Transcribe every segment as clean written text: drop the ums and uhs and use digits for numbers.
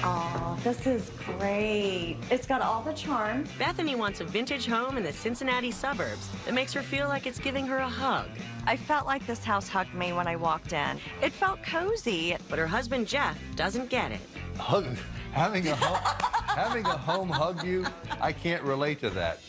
Oh, this is great. It's got all the charm. Bethany wants a vintage home in the Cincinnati suburbs that makes her feel like it's giving her a hug. I felt like this house hugged me when I walked in. It felt cozy. But her husband, Jeff, doesn't get it. Having a home hug you, I can't relate to that.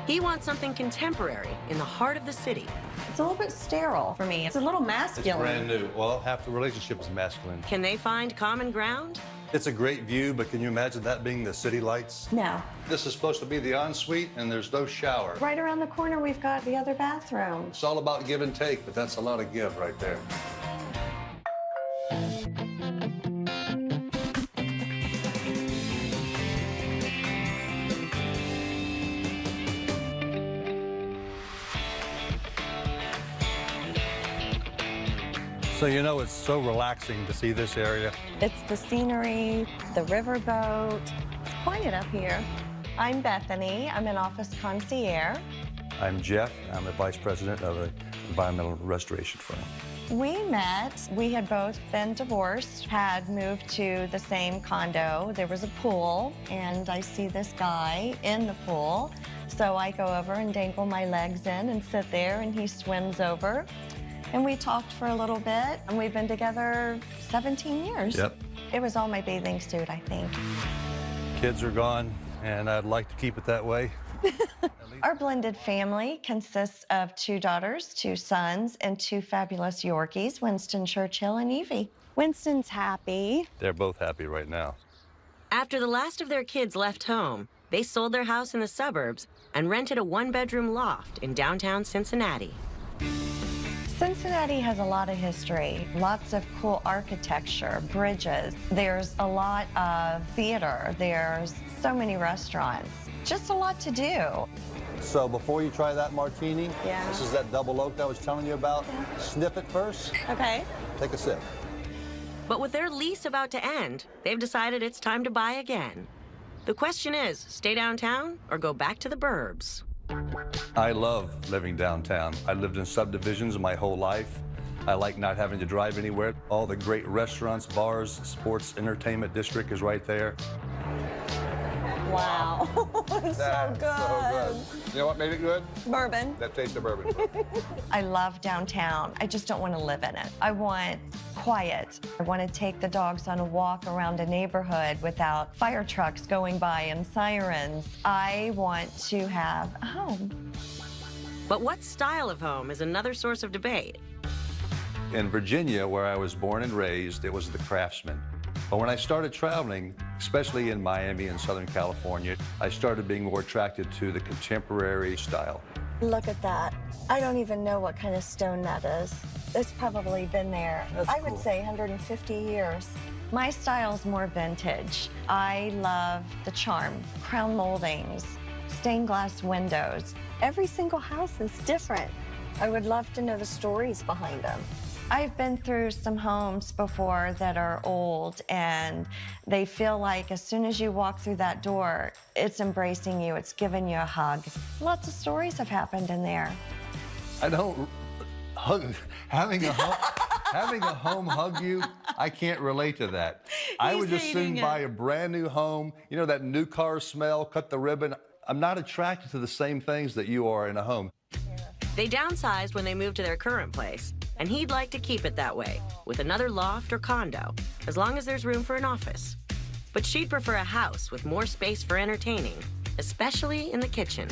He wants something contemporary in the heart of the city. It's a little bit sterile for me. It's a little masculine. It's brand new. Well, half the relationship is masculine. Can they find common ground? It's a great view, but can you imagine that being the city lights? No. This is supposed to be the ensuite, and there's no shower. Right around the corner, we've got the other bathroom. It's all about give and take, but that's a lot of give right there. So you know it's so relaxing to see this area. It's the scenery, the riverboat. It's quiet up here. I'm Bethany. I'm an office concierge. I'm Jeff. I'm the vice president of an environmental restoration firm. We met. We had both been divorced, had moved to the same condo. There was a pool, and I see this guy in the pool. So I go over and dangle my legs in and sit there, and he swims over. And we talked for a little bit, and we've been together 17 years. Yep. It was all my bathing suit, I think. Kids are gone, and I'd like to keep it that way. Our blended family consists of 2 daughters, 2 sons, and 2 fabulous Yorkies, Winston, Churchill, and Evie. Winston's happy. They're both happy right now. After the last of their kids left home, they sold their house in the suburbs and rented a 1-bedroom loft in downtown Cincinnati. Cincinnati has a lot of history, lots of cool architecture, bridges. There's a lot of theater. There's so many restaurants. Just a lot to do. So before you try that martini, Yeah. this is that double oak I was telling you about. Yeah. Sniff it first, Okay. take a sip. But with their lease about to end, they've decided it's time to buy again. The question is, stay downtown or go back to the burbs? I love living downtown. I lived in subdivisions my whole life. I like not having to drive anywhere. All the great restaurants, bars, sports, entertainment district is right there. Wow. It's so good. So good. You know what made it good? Bourbon. That taste of bourbon. I love downtown. I just don't want to live in it. I want quiet. I want to take the dogs on a walk around a neighborhood without fire trucks going by and sirens. I want to have a home. But what style of home is another source of debate. In Virginia, where I was born and raised, it was the Craftsman. But when I started traveling, especially in Miami and Southern California, I started being more attracted to the contemporary style. Look at that. I don't even know what kind of stone that is. It's probably been there, That's I would cool. say 150 years. My style's more vintage. I love the charm, crown moldings, stained glass windows. Every single house is different. I would love to know the stories behind them. I've been through some homes before that are old, and they feel like as soon as you walk through that door, it's embracing you, it's giving you a hug. Lots of stories have happened in there. I don't hug, having a home hug you, I can't relate to that. I would just soon buy a brand new home, you know, that new car smell, cut the ribbon. I'm not attracted to the same things that you are in a home. They downsized when they moved to their current place, and he'd like to keep it that way, with another loft or condo, as long as there's room for an office. But she'd prefer a house with more space for entertaining, especially in the kitchen.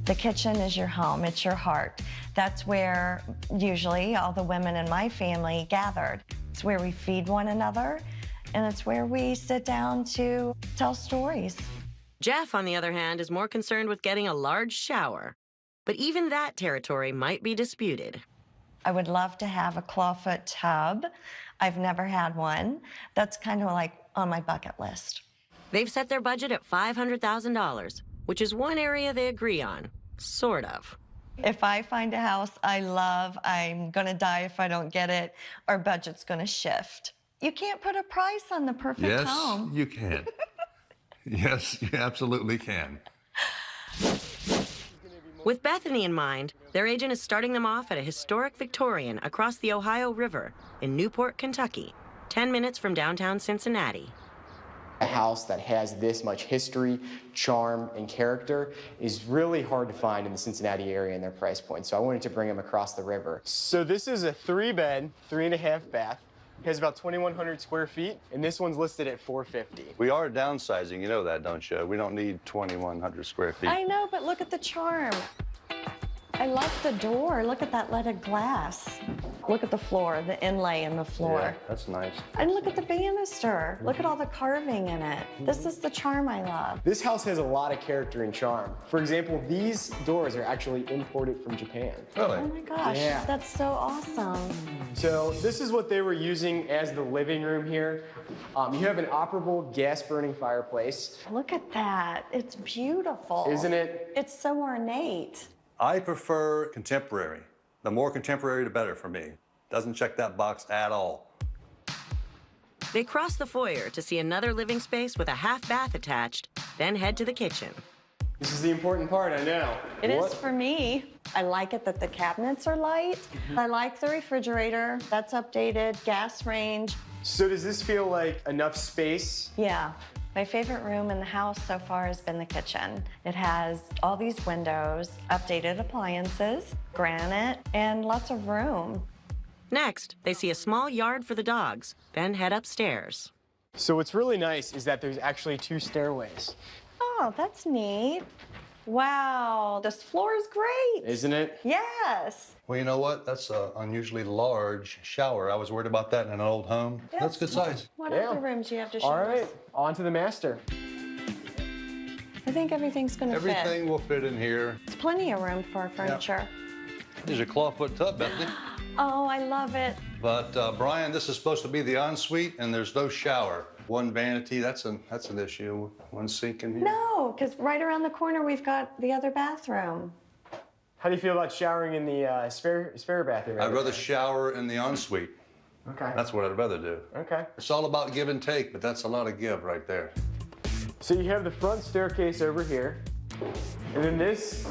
The kitchen is your home, it's your heart. That's where usually all the women in my family gathered. It's where we feed one another, and it's where we sit down to tell stories. Jeff, on the other hand, is more concerned with getting a large shower. But even that territory might be disputed. I would love to have a clawfoot tub. I've never had one. That's kind of like on my bucket list. They've set their budget at $500,000, which is one area they agree on, sort of. If I find a house I love, I'm gonna die if I don't get it. Our budget's gonna shift. You can't put a price on the perfect home. Yes, you can. Yes, you absolutely can. With Bethany in mind, their agent is starting them off at a historic Victorian across the Ohio River in Newport, Kentucky. 10 minutes from downtown Cincinnati. A house that has this much history, charm, and character is really hard to find in the Cincinnati area in their price point. So I wanted to bring them across the river. So this is a 3-bed, 3.5 bath. It has about 2,100 square feet, and this one's listed at $450. We are downsizing, you know that, don't you? We don't need 2,100 square feet. I know, but look at the charm. I love the door. Look at that leaded glass. Look at the floor, the inlay in the floor. Yeah, that's nice. And look at the banister. Look at all the carving in it. This is the charm I love. This house has a lot of character and charm. For example, these doors are actually imported from Japan. Really? Oh my gosh, Yeah. that's so awesome. So this is what they were using as the living room here. You have an operable gas-burning fireplace. Look at that. It's beautiful. Isn't it? It's so ornate. I prefer contemporary. The more contemporary, the better for me. Doesn't check that box at all. They cross the foyer to see another living space with a half bath attached, then head to the kitchen. This is the important part, I know. It is for me. I like it that the cabinets are light. I like the refrigerator. That's updated, gas range. So does this feel like enough space? Yeah. My favorite room in the house so far has been the kitchen. It has all these windows, updated appliances, granite, and lots of room. Next, they see a small yard for the dogs, then head upstairs. So what's really nice is that there's actually 2 stairways. Oh, that's neat. Wow, this floor is great. Isn't it? Yes. Well, you know what? That's an unusually large shower. I was worried about that in an old home. That's good size. What Yeah. other rooms do you have to show All us? right, on to the master. I think everything's gonna fit. Everything will fit in here. It's plenty of room for our furniture. There's your clawfoot tub, Bethany. Oh, I love it. But Brian, this is supposed to be the ensuite, and there's no shower. One vanity, that's an issue. One sink in here. No, because right around the corner we've got the other bathroom. How do you feel about showering in the spare bathroom? I'd rather shower in the ensuite. Okay. That's what I'd rather do. Okay. It's all about give and take, but that's a lot of give right there. So you have the front staircase over here, and then this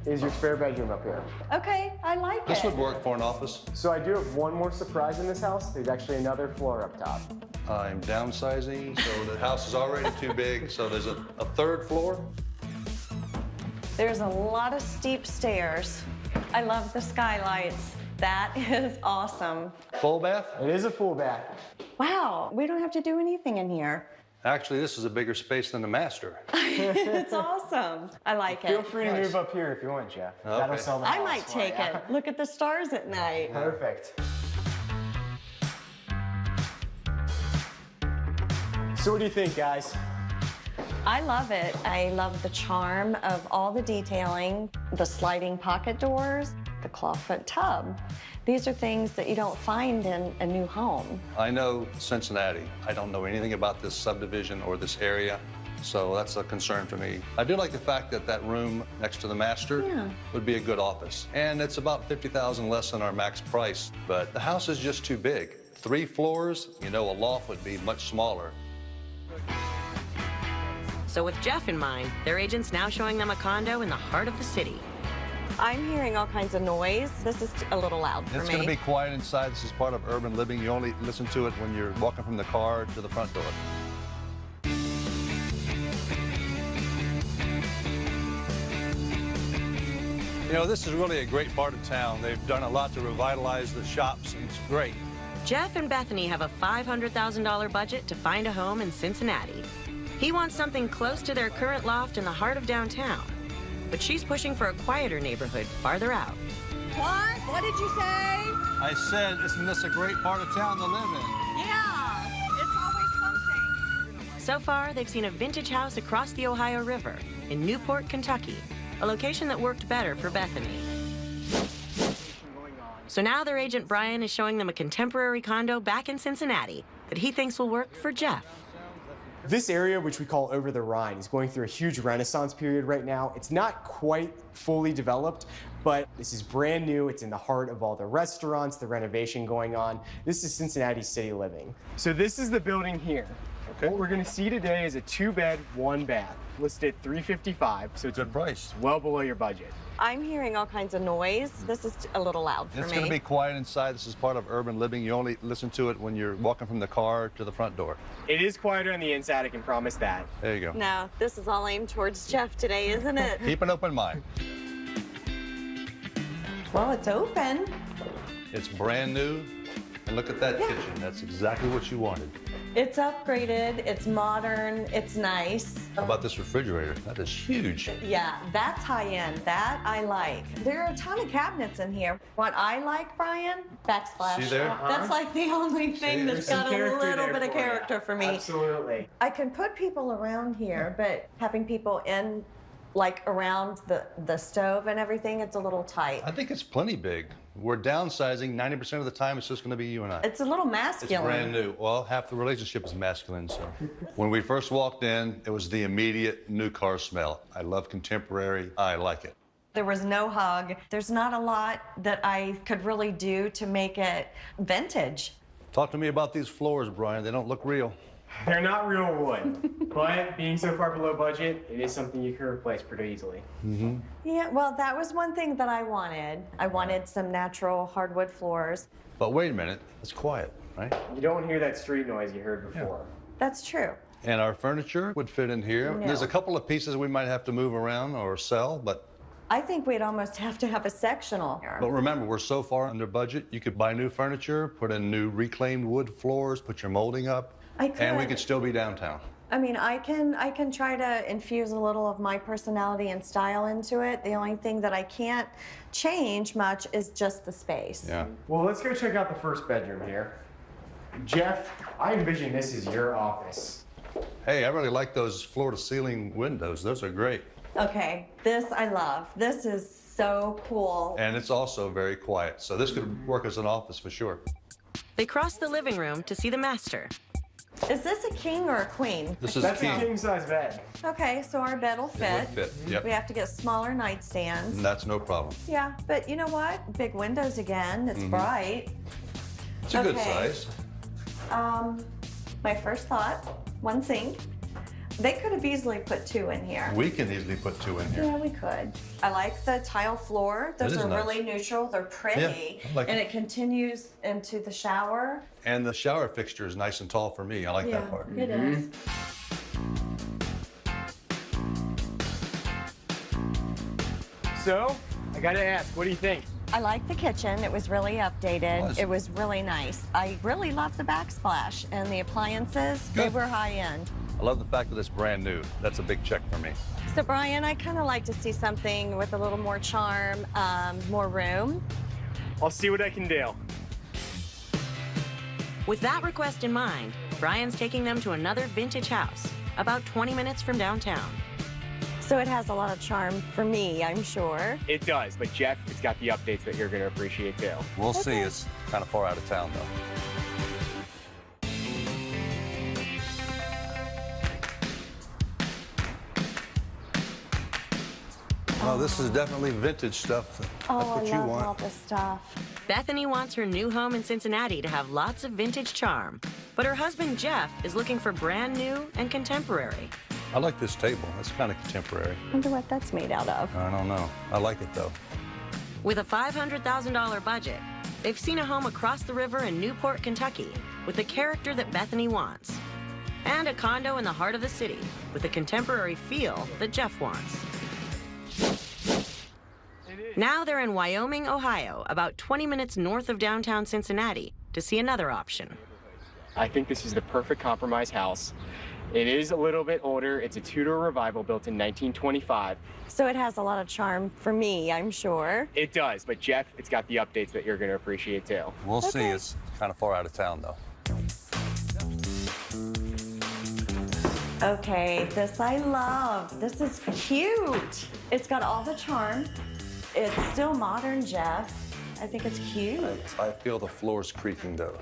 is your spare bedroom up here. Okay, I like This it. would work for an office. So I do have one more surprise in this house. There's actually another floor up top. I'm downsizing, so the house is already too big, so there's a 3rd floor. There's a lot of steep stairs. I love the skylights. That is awesome. Full bath? It is a full bath. Wow, we don't have to do anything in here. Actually, this is a bigger space than the master. It's awesome. I like Feel it. free to move up here if you want, Jeff. That'll sell the house. I might for take ya. it. Look at the stars at night. Perfect. So what do you think, guys? I love it. I love the charm of all the detailing, the sliding pocket doors, the clawfoot tub. These are things that you don't find in a new home. I know Cincinnati. I don't know anything about this subdivision or this area, so that's a concern for me. I do like the fact that that room next to the master would be a good office. And it's about $50,000 less than our max price, but the house is just too big. 3 floors, you know, a loft would be much smaller. So with Jeff in mind, their agent's now showing them a condo in the heart of the city. I'm hearing all kinds of noise. This is a little loud for It's me. going to be quiet inside. This is part of urban living. You only listen to it when you're walking from the car to the front door. You know, this is really a great part of town. They've done a lot to revitalize the shops, and it's great. Jeff and Bethany have a $500,000 budget to find a home in Cincinnati. He wants something close to their current loft in the heart of downtown. But she's pushing for a quieter neighborhood farther out. What? What did you say? I said, isn't this a great part of town to live in? Yeah, it's always something. So far, they've seen a vintage house across the Ohio River in Newport, Kentucky, a location that worked better for Bethany. So now their agent Brian is showing them a contemporary condo back in Cincinnati that he thinks will work for Jeff. This area, which we call Over the Rhine, is going through a huge renaissance period right now. It's not quite fully developed, but this is brand new. It's in the heart of all the restaurants, the renovation going on. This is Cincinnati City Living. So this is the building here. Okay. What we're gonna see today is a 2-bed, 1-bath, listed at $355, so it's Good price. well below your budget. I'm hearing all kinds of noise. This is a little loud for It's me. going to be quiet inside. This is part of urban living. You only listen to it when you're walking from the car to the front door. It is quieter on the inside, I can promise that. There you go. No, this is all aimed towards Jeff today, isn't it? Keep an open mind. Well, it's open. It's brand new. And look at that kitchen. That's exactly what you wanted. It's upgraded, it's modern, it's nice. How about this refrigerator? That is huge. Yeah, that's high-end. That I like. There are a ton of cabinets in here. What I like, Brian, backsplash. See there? That's like the only thing that's There's some got a character little there bit of for you. character for me. Absolutely. I can put people around here, but having people in, like around the stove and everything, it's a little tight. I think it's plenty big. We're downsizing. 90% of the time, it's just going to be you and I. It's a little It's masculine. brand new. Well, half the relationship is masculine, so. When we first walked in, it was the immediate new car smell. I love contemporary. I like it. There was no hug. There's not a lot that I could really do to make it vintage. Talk to me about these floors, Brian. They don't look real. They're not real wood, but being so far below budget, it is something you can replace pretty easily. Yeah, well, that was one thing that I wanted. I wanted some natural hardwood floors. But wait a minute. It's quiet, right? You don't hear that street noise you heard before. That's true. And our furniture would fit in here. No. There's a couple of pieces we might have to move around or sell, but I think we'd almost have to have a sectional here. But remember, we're so far under budget, you could buy new furniture, put in new reclaimed wood floors, put your molding up, I could. and we could still be downtown. I mean, I can try to infuse a little of my personality and style into it. The only thing that I can't change much is just the space. Yeah. Well, let's go check out the first bedroom here. Jeff, I envision this as your office. Hey, I really like those floor-to-ceiling windows. Those are great. Okay, this I love. This is so cool. And it's also very quiet, so this could work as an office for sure. They cross the living room to see the master. Is this a king or a queen? This is That's a king. king-size bed. Okay, so our bed will It fit. would fit, yep. We have to get smaller nightstands. And that's no problem. Yeah, but you know what? Big windows again. It's bright. It's a good Okay. size. My first thought, one sink. They could have easily put 2 in here. We can easily put 2 in here. Yeah, we could. I like the tile floor. Those is are nice. really neutral. They're pretty. Yeah, I like and it. it continues into the shower. And the shower fixture is nice and tall for me. I like Yeah, that part. it is. So, I gotta ask, what do you think? I like the kitchen. It was really updated. Was. It was really nice. I really love the backsplash and the appliances. They Good. were high end. I love the fact that it's brand new. That's a big check for me. So Brian, I kind of like to see something with a little more charm, more room. I'll see what I can do. With that request in mind, Brian's taking them to another vintage house, about 20 minutes from downtown. So it has a lot of charm for me, I'm sure. It does, but Jeff, it's got the updates that you're gonna appreciate too. We'll see. It's kind of far out of town, though. Oh, this is definitely vintage stuff. That's Oh, what I you love want. all this stuff. Bethany wants her new home in Cincinnati to have lots of vintage charm, but her husband Jeff is looking for brand new and contemporary. I like this table. That's kind of contemporary. Wonder what that's made out of. I don't know. I like it, though. With a $500,000 budget, they've seen a home across the river in Newport, Kentucky, with the character that Bethany wants, and a condo in the heart of the city with the contemporary feel that Jeff wants. Now they're in Wyoming, Ohio, about 20 minutes north of downtown Cincinnati, to see another option. I think this is the perfect compromise house. It is a little bit older. It's a two-door revival built in 1925. So it has a lot of charm for me, I'm sure. It does, but Jeff, it's got the updates that you're gonna appreciate too. We'll see. It's kind of far out of town, though. Okay, this I love. This is cute. It's got all the charm. It's still modern, Jeff. I think it's cute. I feel the floor's creaking, though.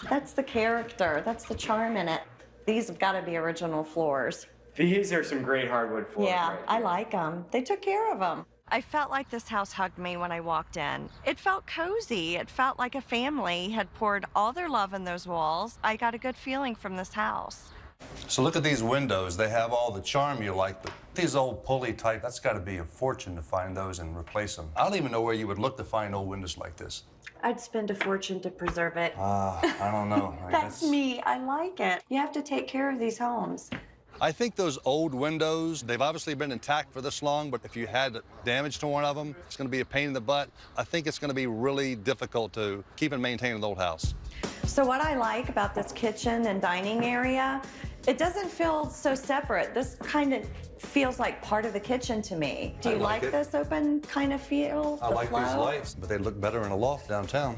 That's the character. That's the charm in it. These have got to be original floors. These are some great hardwood floors. Yeah, right I here. like them. They took care of them. I felt like this house hugged me when I walked in. It felt cozy. It felt like a family had poured all their love in those walls. I got a good feeling from this house. So look at these windows. They have all the charm you like, but these old pulley type, that's got to be a fortune to find those and replace them. I don't even know where you would look to find old windows like this. I'd spend a fortune to preserve it. I don't know. That's me. I like it. You have to take care of these homes. I think those old windows, they've obviously been intact for this long, but if you had damage to one of them, it's going to be a pain in the butt. I think it's going to be really difficult to keep and maintain an old house. So what I like about this kitchen and dining area, it doesn't feel so separate. This kind of feels like part of the kitchen to me. Do you like this open kind of feel? I like these lights, but they look better in a loft downtown.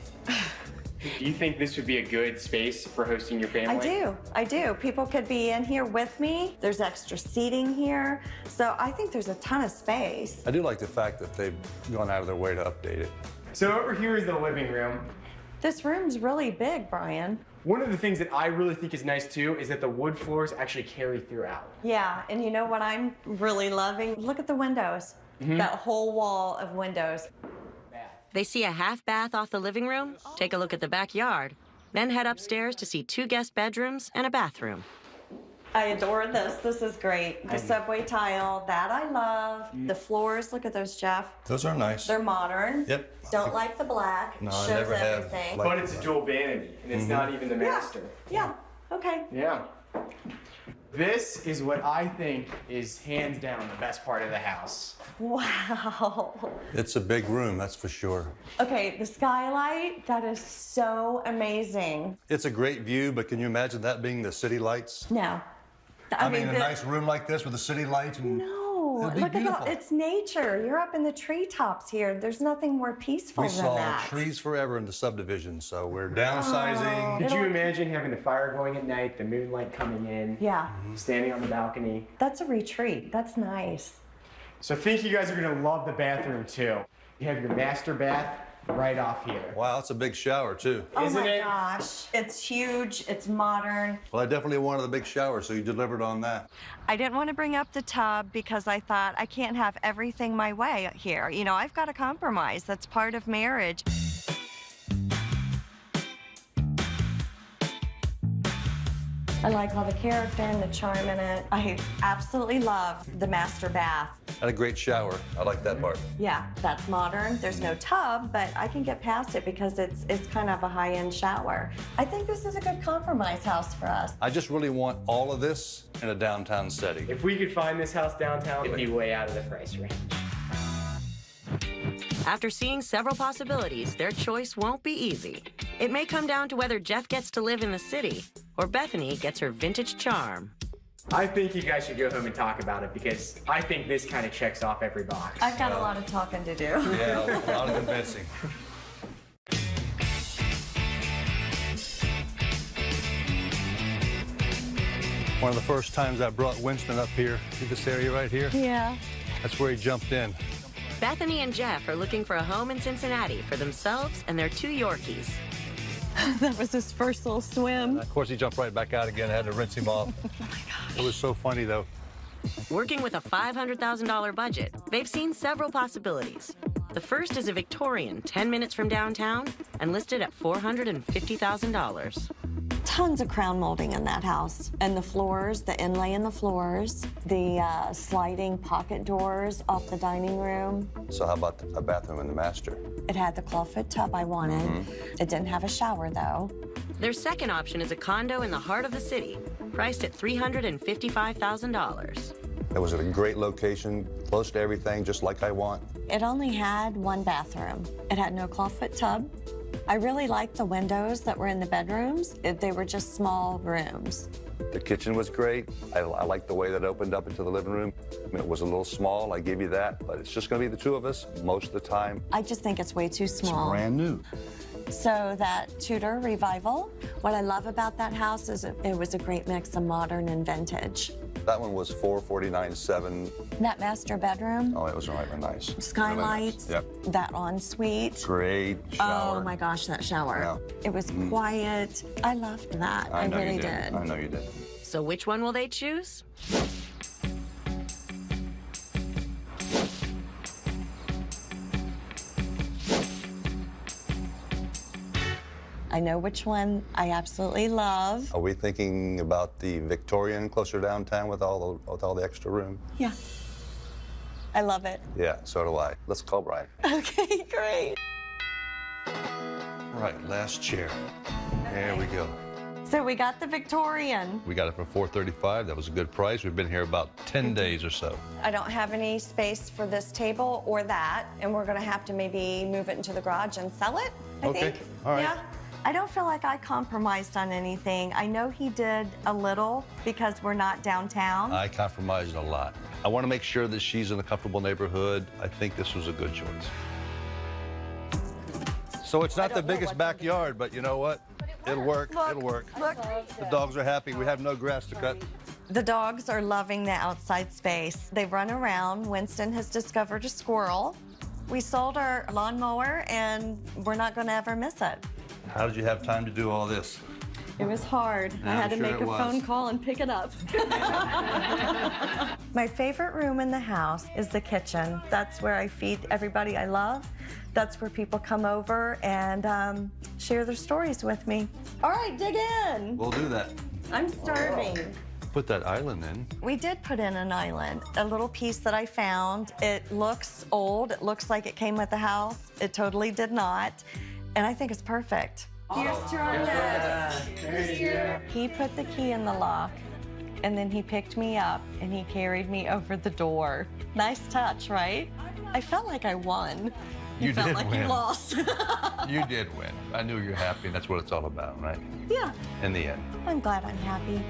Do you think this would be a good space for hosting your family? I do. People could be in here with me. There's extra seating here. So I think there's a ton of space. I do like the fact that they've gone out of their way to update it. So over here is the living room. This room's really big, Brian. One of the things that I really think is nice too is that the wood floors actually carry throughout. Yeah, and you know what I'm really loving? Look at the windows. That whole wall of windows. They see a half bath off the living room, take a look at the backyard, then head upstairs to see 2 guest bedrooms and a bathroom. I adore this. This is great. The subway tile, that I love. The floors, look at those, Jeff. Those are nice. They're modern. Yep. Don't like the black. No, I Shows never have. everything. But it's a dual vanity, and it's not even the master. Yeah, okay. Yeah. This is what I think is hands down the best part of the house. Wow. It's a big room, that's for sure. Okay, the skylight, that is so amazing. It's a great view, but can you imagine that being the city lights? No. I mean, a nice room like this with the city lights and... No, it'd be look at beautiful. that. It's nature. You're up in the treetops here. There's nothing more peaceful We than saw that. trees forever in the subdivision, so we're downsizing. Could you imagine having the fire going at night, the moonlight coming in, Yeah, standing on the balcony? that's a retreat. That's nice. So I think you guys are gonna love the bathroom too. You have your master bath right off here. Wow, that's a big shower, too. Oh Isn't my it? gosh, it's huge, it's modern. Well, I definitely wanted the big shower, so you delivered on that. I didn't want to bring up the tub because I thought I can't have everything my way here. You know, I've got to compromise. That's part of marriage. I like all the character and the charm in it. I absolutely love the master bath. Had a great shower. I like that part. Yeah, that's modern. There's no tub, but I can get past it because it's kind of a high-end shower. I think this is a good compromise house for us. I just really want all of this in a downtown setting. If we could find this house downtown, it'd be way out of the price range. After seeing several possibilities, their choice won't be easy. It may come down to whether Jeff gets to live in the city or Bethany gets her vintage charm. I think you guys should go home and talk about it because I think this kind of checks off every box. I've got a lot of talking to do. Yeah, a lot of convincing. One of the first times I brought Winston up here, see this area right here? Yeah. That's where he jumped in. Bethany and Jeff are looking for a home in Cincinnati for themselves and their 2 Yorkies. That was his first little swim. Of course, he jumped right back out again. I had to rinse him off. Oh my gosh. It was so funny, though. Working with a $500,000 budget, they've seen several possibilities. The first is a Victorian 10 minutes from downtown and listed at $450,000. Tons of crown molding in that house. And the floors, the inlay in the floors, the sliding pocket doors off the dining room. So how about a bathroom in the master? It had the clawfoot tub I wanted. It didn't have a shower, though. Their second option is a condo in the heart of the city, priced at $355,000. It was at a great location, close to everything, just like I want. It only had 1 bathroom. It had no clawfoot tub. I really liked the windows that were in the bedrooms. They were just small rooms. The kitchen was great. I liked the way that it opened up into the living room. I mean, it was a little small, I give you that, but it's just gonna be the 2 of us most of the time. I just think it's way too small. It's brand new. So that Tudor revival, what I love about that house is it was a great mix of modern and vintage. That one was $449,700. That master bedroom, Oh, it was really nice. skylights, Really nice. Yep. that ensuite. Great shower. Oh my gosh, that shower. Yeah. It was quiet. I loved that. I know really you did. I know you did. So which one will they choose? I know which one I absolutely love. Are we thinking about the Victorian closer downtown with all the extra room? Yeah. I love it. Yeah, so do I. Let's call Brian. Okay, great. All right, last chair. There we go. So we got the Victorian. We got it for $435. That was a good price. We've been here about 10 days or so. I don't have any space for this table or that, and we're gonna have to maybe move it into the garage and sell it, I think. All right. Yeah. I don't feel like I compromised on anything. I know he did a little because we're not downtown. I compromised a lot. I want to make sure that she's in a comfortable neighborhood. I think this was a good choice. So it's not the biggest backyard, but you know what? It'll work. Look, It'll work. Look. The dogs are happy. We have no grass to cut. The dogs are loving the outside space. They run around. Winston has discovered a squirrel. We sold our lawnmower, and we're not going to ever miss it. How did you have time to do all this? It was hard. I had to sure make it a was. phone call and pick it up. My favorite room in the house is the kitchen. That's where I feed everybody I love. That's where people come over and share their stories with me. All right, dig in. We'll do that. I'm starving. Put that island in. We did put in an island, a little piece that I found. It looks old. It looks like it came with the house. It totally did not. And I think it's perfect. Here's to our nest. He put the key in the lock, and then he picked me up, and he carried me over the door. Nice touch, right? I felt like I won. You felt did like win. you lost. You did win. I knew you're happy, and that's what it's all about, right? Yeah, In the end. I'm glad I'm happy.